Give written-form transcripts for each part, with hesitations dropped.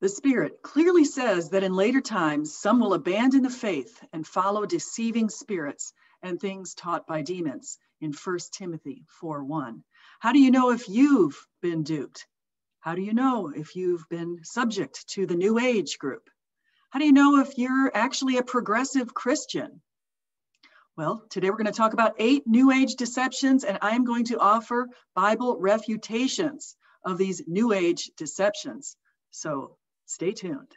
The Spirit clearly says that in later times, some will abandon the faith and follow deceiving spirits and things taught by demons in 1 Timothy 4:1. How do you know if you've been duped? How do you know if you've been subject to the New Age group? How do you know if you're actually a progressive Christian? Well, today we're going to talk about 8 New Age deceptions, and I'm going to offer Bible refutations of these New Age deceptions. So stay tuned.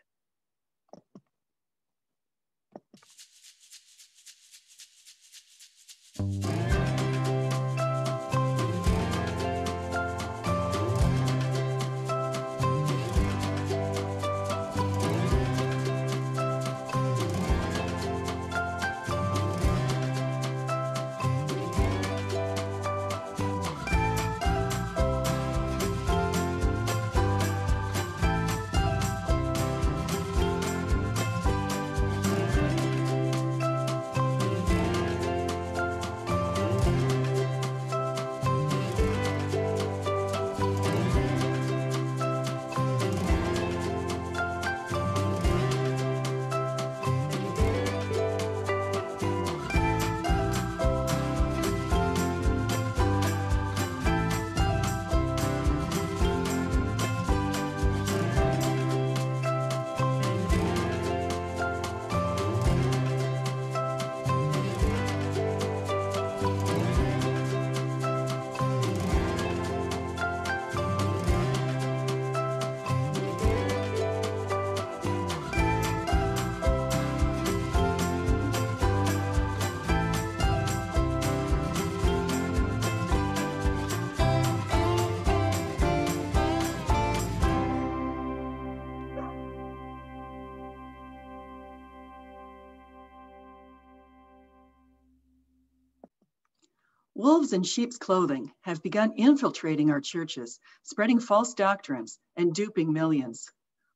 Wolves in sheep's clothing have begun infiltrating our churches, spreading false doctrines and duping millions.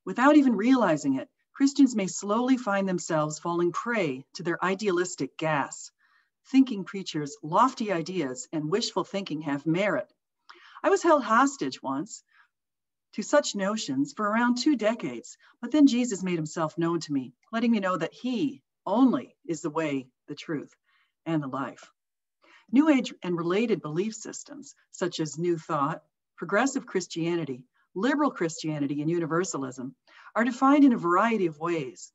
Without even realizing it, Christians may slowly find themselves falling prey to their idealistic gas. Thinking preachers' lofty ideas and wishful thinking have merit. I was held hostage once to such notions for around 2 decades, but then Jesus made himself known to me, letting me know that he only is the way, the truth, and the life. New Age and related belief systems, such as New Thought, progressive Christianity, liberal Christianity, and Universalism, are defined in a variety of ways.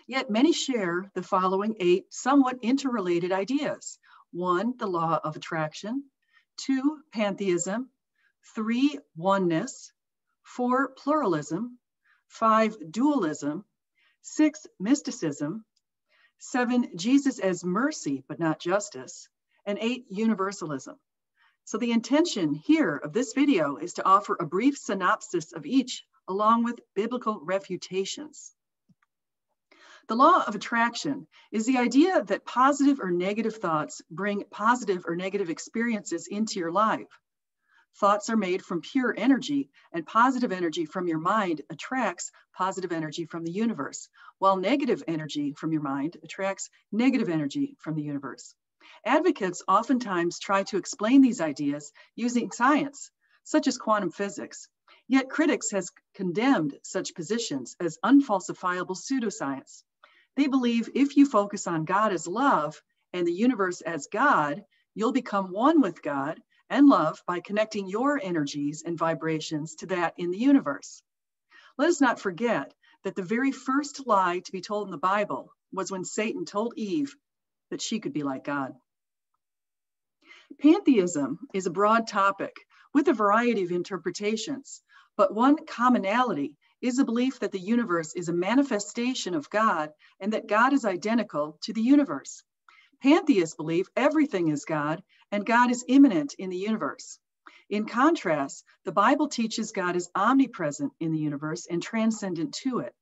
Yet many share the following 8 somewhat interrelated ideas. 1, the law of attraction. 2, pantheism. 3, oneness. 4, pluralism. 5, dualism. 6, mysticism. 7, Jesus as mercy, but not justice, and 8, universalism. So the intention here of this video is to offer a brief synopsis of each, along with biblical refutations. The law of attraction is the idea that positive or negative thoughts bring positive or negative experiences into your life. Thoughts are made from pure energy, and positive energy from your mind attracts positive energy from the universe, while negative energy from your mind attracts negative energy from the universe. Advocates oftentimes try to explain these ideas using science, such as quantum physics, yet critics have condemned such positions as unfalsifiable pseudoscience. They believe if you focus on God as love and the universe as God, you'll become one with God and love by connecting your energies and vibrations to that in the universe. Let us not forget that the very first lie to be told in the Bible was when Satan told Eve that she could be like God. Pantheism is a broad topic with a variety of interpretations, but one commonality is a belief that the universe is a manifestation of God and that God is identical to the universe. Pantheists believe everything is God and God is immanent in the universe. In contrast, the Bible teaches God is omnipresent in the universe and transcendent to it.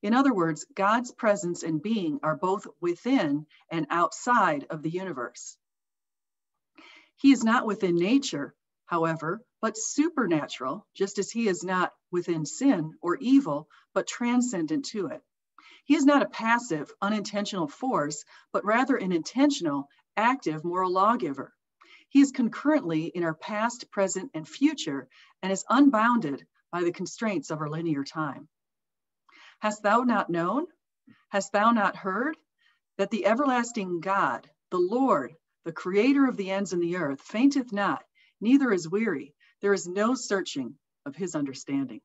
In other words, God's presence and being are both within and outside of the universe. He is not within nature, however, but supernatural, just as he is not within sin or evil, but transcendent to it. He is not a passive, unintentional force, but rather an intentional, active moral lawgiver. He is concurrently in our past, present, and future, and is unbounded by the constraints of our linear time. Hast thou not known? Hast thou not heard that the everlasting God, the Lord, the creator of the ends in the earth, fainteth not, neither is weary. There is no searching of his understanding.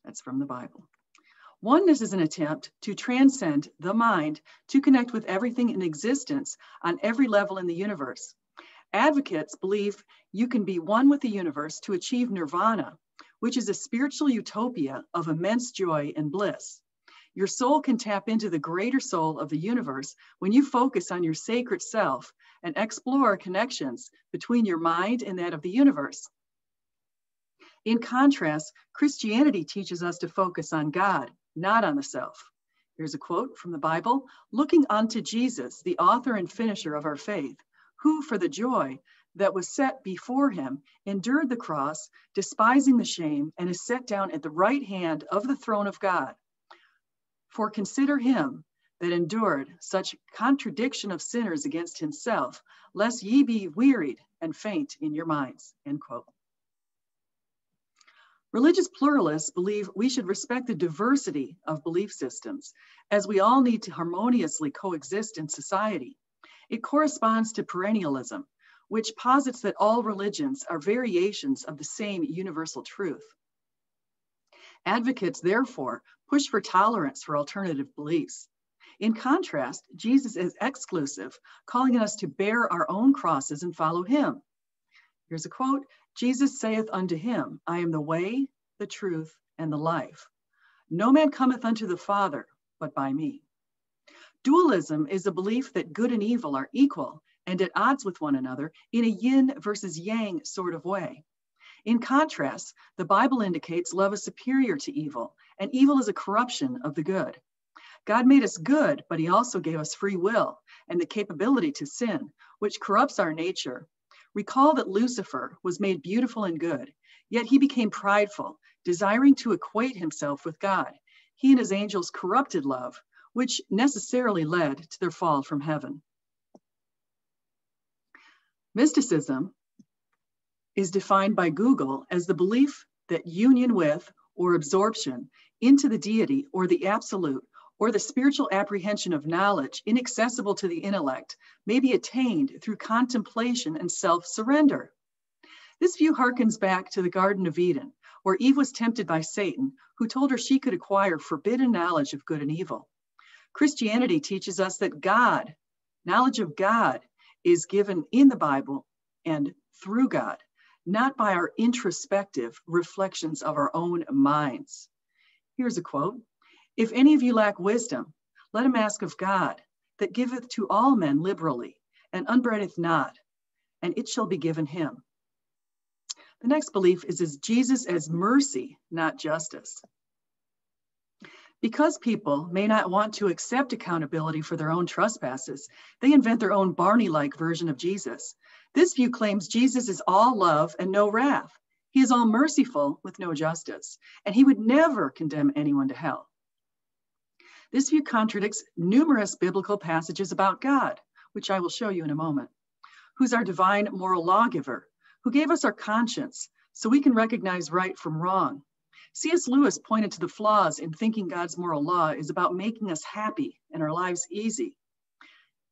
That's from the Bible. Oneness is an attempt to transcend the mind to connect with everything in existence on every level in the universe. Advocates believe you can be one with the universe to achieve nirvana, which is a spiritual utopia of immense joy and bliss. Your soul can tap into the greater soul of the universe when you focus on your sacred self and explore connections between your mind and that of the universe. In contrast, Christianity teaches us to focus on God, not on the self. Here's a quote from the Bible: "Looking unto Jesus, the author and finisher of our faith, who for the joy that was set before him endured the cross, despising the shame, and is set down at the right hand of the throne of God. For consider him that endured such contradiction of sinners against himself, lest ye be wearied and faint in your minds." End quote. Religious pluralists believe we should respect the diversity of belief systems, as we all need to harmoniously coexist in society. It corresponds to perennialism, which posits that all religions are variations of the same universal truth. Advocates, therefore, push for tolerance for alternative beliefs. In contrast, Jesus is exclusive, calling us to bear our own crosses and follow him. Here's a quote: "Jesus saith unto him, I am the way, the truth, and the life. No man cometh unto the Father but by me." Dualism is a belief that good and evil are equal and at odds with one another in a yin versus yang sort of way. In contrast, the Bible indicates love is superior to evil, and evil is a corruption of the good. God made us good, but he also gave us free will and the capability to sin, which corrupts our nature. Recall that Lucifer was made beautiful and good, yet he became prideful, desiring to equate himself with God. He and his angels corrupted love, which necessarily led to their fall from heaven. Mysticism is defined by Google as the belief that union with or absorption into the deity or the absolute or the spiritual apprehension of knowledge inaccessible to the intellect may be attained through contemplation and self-surrender. This view harkens back to the Garden of Eden, where Eve was tempted by Satan, who told her she could acquire forbidden knowledge of good and evil. Christianity teaches us that God, knowledge of God, is given in the Bible and through God, not by our introspective reflections of our own minds. Here's a quote: "If any of you lack wisdom, let him ask of God, that giveth to all men liberally, and upbraideth not, and it shall be given him." The next belief is Jesus as mercy, not justice. Because people may not want to accept accountability for their own trespasses, they invent their own Barney-like version of Jesus. This view claims Jesus is all love and no wrath. He is all merciful with no justice, and he would never condemn anyone to hell. This view contradicts numerous biblical passages about God, which I will show you in a moment, who's our divine moral lawgiver, who gave us our conscience so we can recognize right from wrong. C.S. Lewis pointed to the flaws in thinking God's moral law is about making us happy and our lives easy.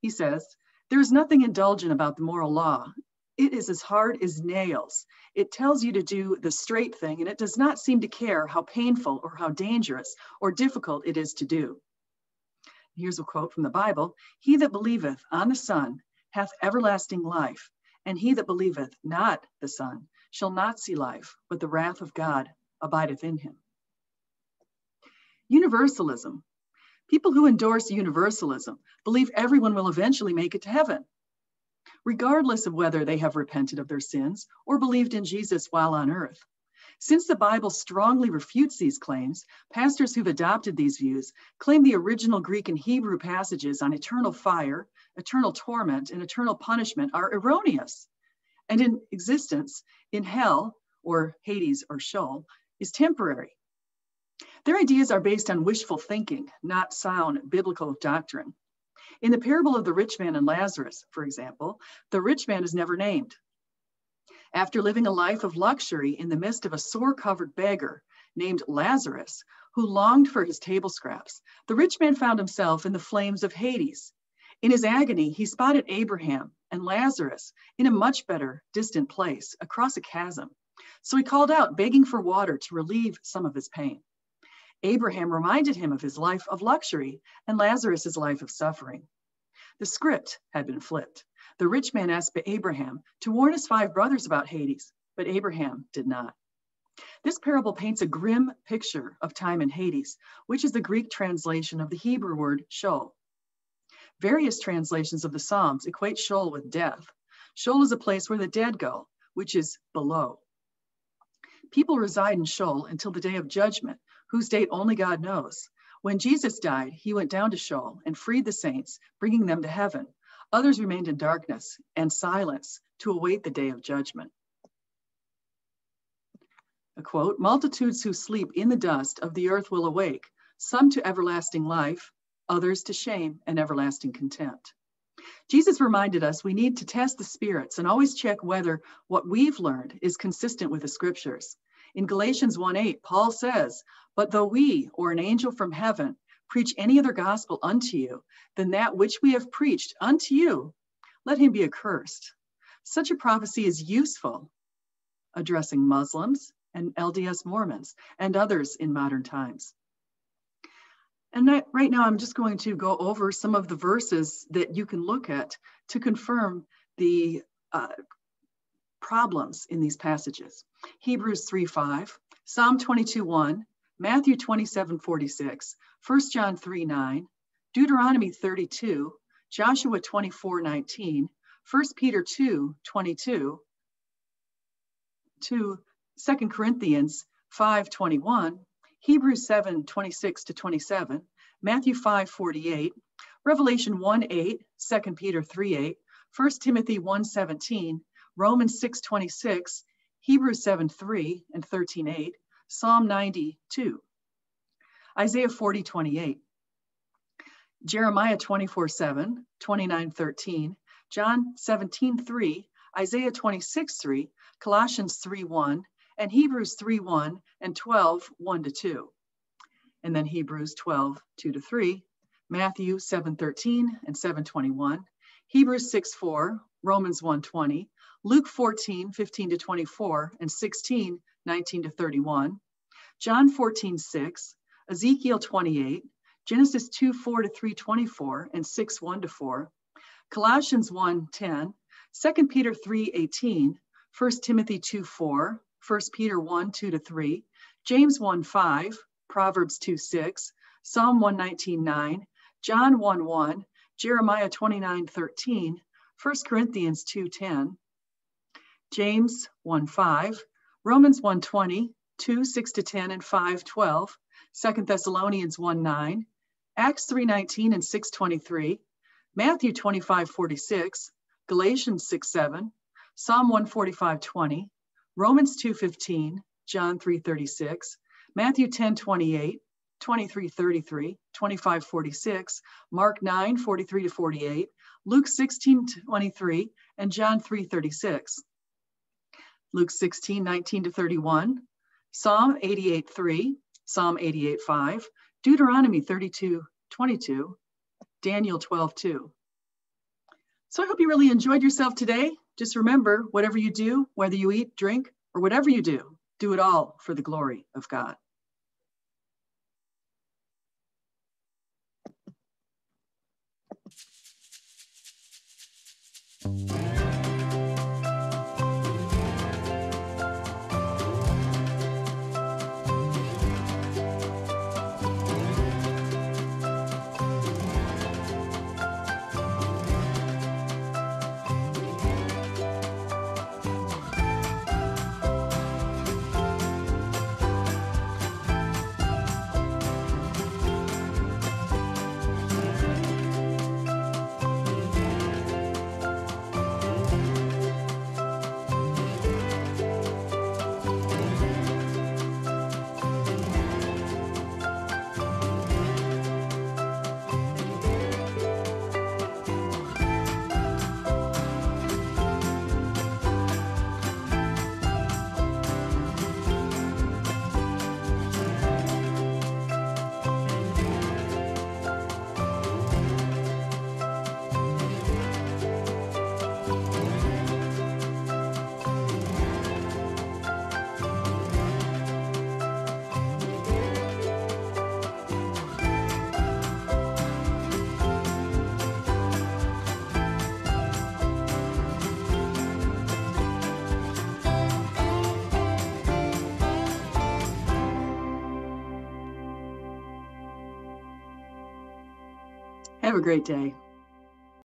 He says, "There is nothing indulgent about the moral law. It is as hard as nails. It tells you to do the straight thing, and it does not seem to care how painful or how dangerous or difficult it is to do." Here's a quote from the Bible: "He that believeth on the Son hath everlasting life, and he that believeth not the Son shall not see life, but the wrath of God abideth in him." Universalism. People who endorse universalism believe everyone will eventually make it to heaven, regardless of whether they have repented of their sins or believed in Jesus while on earth. Since the Bible strongly refutes these claims, pastors who've adopted these views claim the original Greek and Hebrew passages on eternal fire, eternal torment, and eternal punishment are erroneous, and in existence in hell, or Hades or Sheol, is temporary. Their ideas are based on wishful thinking, not sound biblical doctrine. In the parable of the rich man and Lazarus, for example, the rich man is never named. After living a life of luxury in the midst of a sore-covered beggar named Lazarus, who longed for his table scraps, the rich man found himself in the flames of Hades. In his agony, he spotted Abraham and Lazarus in a much better distant place across a chasm. So he called out, begging for water to relieve some of his pain. Abraham reminded him of his life of luxury and Lazarus's life of suffering. The script had been flipped. The rich man asked Abraham to warn his 5 brothers about Hades, but Abraham did not. This parable paints a grim picture of time in Hades, which is the Greek translation of the Hebrew word Sheol. Various translations of the Psalms equate Sheol with death. Sheol is a place where the dead go, which is below. People reside in Sheol until the day of judgment, whose date only God knows. When Jesus died, he went down to Sheol and freed the saints, bringing them to heaven. Others remained in darkness and silence to await the day of judgment. A quote, multitudes who sleep in the dust of the earth will awake, some to everlasting life, others to shame and everlasting contempt. Jesus reminded us we need to test the spirits and always check whether what we've learned is consistent with the scriptures. In Galatians 1:8, Paul says, but though we or an angel from heaven preach any other gospel unto you than that which we have preached unto you, let him be accursed. Such a prophecy is useful, addressing Muslims and LDS Mormons and others in modern times. And right now, I'm just going to go over some of the verses that you can look at to confirm the problems in these passages. Hebrews 3:5, Psalm 22:1, Matthew 27:46, 1 John 3:9, Deuteronomy 32, Joshua 24:19, 1 Peter 2:22, 2 Corinthians 5:21, Hebrews 7:26-27, Matthew 5:48, Revelation 1:8, 2 Peter 3:8, 1 Timothy 1:17, Romans 6:26, Hebrews 7:3 and 13:8, Psalm 92, Isaiah 40:28, Jeremiah 24:7, 29:13, John 17:3, Isaiah 26:3, Colossians 3:1, and Hebrews 3:1 and 12:1-2. And then Hebrews 12:2-3, Matthew 7:13 and 7:21, Hebrews 6:4, Romans 1:20, Luke 14:15-24 and 16:19-31, John 14:6, Ezekiel 28, Genesis 2:4-3:24 and 6:1-4, Colossians 1:10, 2 Peter 3:18, 1 Timothy 2:4, 1 Peter 1:2-3, James 1:5, Proverbs 2:6, Psalm 119:9, John 1:1, Jeremiah 29:13, 1 Corinthians 2:10, James 1:5, Romans 1:20, 2:6-10 and 5:12, 2 Thessalonians 1:9, Acts 3:19 and 6:23, Matthew 25:46, Galatians 6:7, Psalm 145:20, Romans 2:15, John 3:36, Matthew 10:28, 23:33, 25:46, Mark 9:43-48, Luke 16:23, and John 3:36. Luke 16:19-31, Psalm 88:3, Psalm 88:5, Deuteronomy 32:22, Daniel 12:2. So I hope you really enjoyed yourself today. Just remember, whatever you do, whether you eat, drink, or whatever you do it all for the glory of God. a great day.